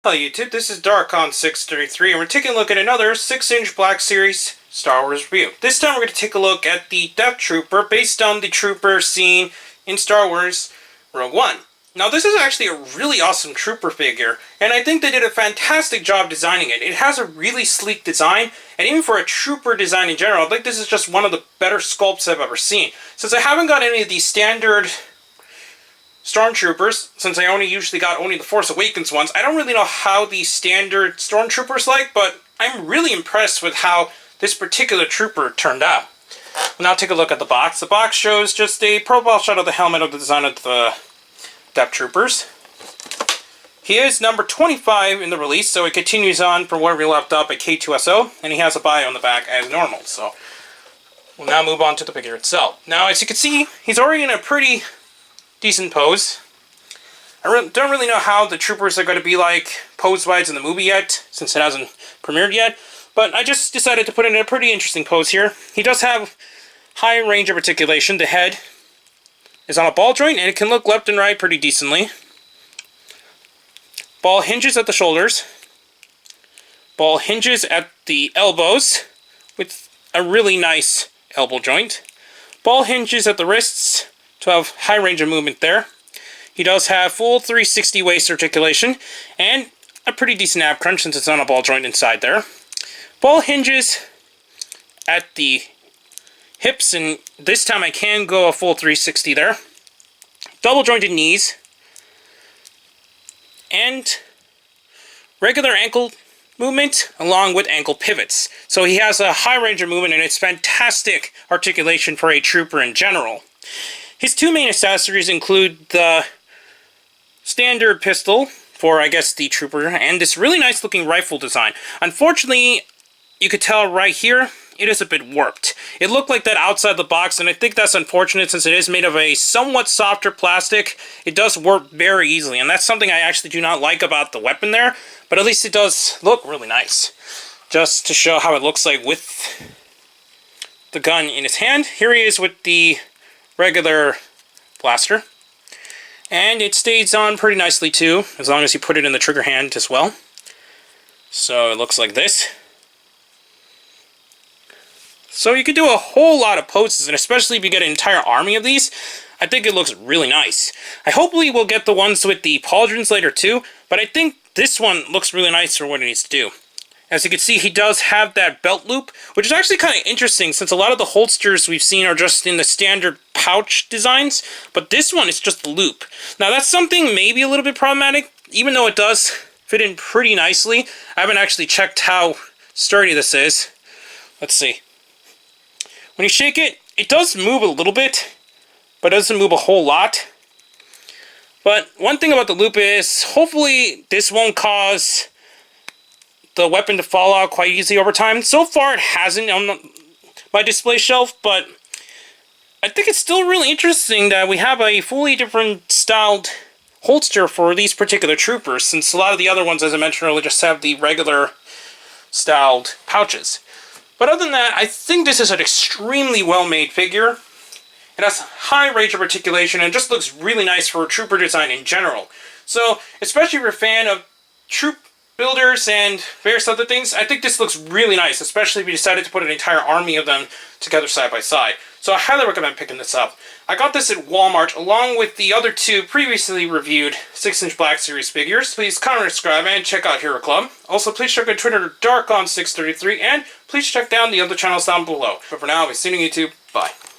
Hello YouTube, this is Dark on633 and we're taking a look at another 6-inch Black Series Star Wars review. This time we're going to take a look at the Death Trooper based on the Trooper seen in Star Wars Rogue One. Now this is actually a really awesome Trooper figure, and I think they did a fantastic job designing it. It has a really sleek design, and even for a Trooper design in general, I think this is just one of the better sculpts I've ever seen. Since I haven't got any of these standard Stormtroopers, since I usually got the Force Awakens ones, I don't really know how the standard Stormtroopers like, but I'm really impressed with how this particular Trooper turned out. We'll now take a look at the box. The box shows just a profile shot of the helmet of the design of the Death Troopers. He is number 25 in the release, so it continues on from where we left up at K-2SO, and he has a bio on the back as normal, so we'll now move on to the figure itself. Now, as you can see, he's already in a pretty decent pose. I don't really know how the Troopers are going to be like pose-wise in the movie yet, since it hasn't premiered yet, but I just decided to put it in a pretty interesting pose here. He does have high range of articulation. The head is on a ball joint, and it can look left and right pretty decently. Ball hinges at the shoulders. Ball hinges at the elbows, with a really nice elbow joint. Ball hinges at the wrists to have high range of movement there. He does have full 360 waist articulation and a pretty decent ab crunch since it's on a ball joint inside there. Ball hinges at the hips, and this time I can go a full 360 there. Double jointed knees and regular ankle movement along with ankle pivots. So he has a high range of movement, and it's fantastic articulation for a Trooper in general. His two main accessories include the standard pistol for, I guess, the Trooper, and this really nice looking rifle design. Unfortunately, you could tell right here, it is a bit warped. It looked like that outside the box, and I think that's unfortunate since it is made of a somewhat softer plastic. It does warp very easily, and that's something I actually do not like about the weapon there, but at least it does look really nice. Just to show how it looks like with the gun in his hand, here he is with the regular blaster, and it stays on pretty nicely too, as long as you put it in the trigger hand as well. So it looks like this. So you could do a whole lot of poses, and especially if you get an entire army of these, I think it looks really nice. I hopefully will get the ones with the pauldrons later too, but I think this one looks really nice for what it needs to do. As you can see, he does have that belt loop, which is actually kind of interesting since a lot of the holsters we've seen are just in the standard pouch designs, but this one is just the loop. Now that's something maybe a little bit problematic, even though it does fit in pretty nicely. I haven't actually checked how sturdy this is. Let's see. When you shake it, it does move a little bit, but it doesn't move a whole lot. But one thing about the loop is, hopefully this won't cause the weapon to fall out quite easily over time. So far it hasn't on my display shelf, but I think it's still really interesting that we have a fully different styled holster for these particular Troopers, since a lot of the other ones, as I mentioned earlier, just have the regular styled pouches. But other than that, I think this is an extremely well-made figure. It has high range of articulation and just looks really nice for a Trooper design in general. So, especially if you're a fan of troop builders and various other things, I think this looks really nice, especially if you decided to put an entire army of them together side by side. So I highly recommend picking this up. I got this at Walmart along with the other two previously reviewed 6-inch Black Series figures. Please comment, subscribe, and check out Hero Club. Also, please check out Twitter Dark on633, and please check down the other channels down below. But for now, I'll be seeing you on YouTube. Bye.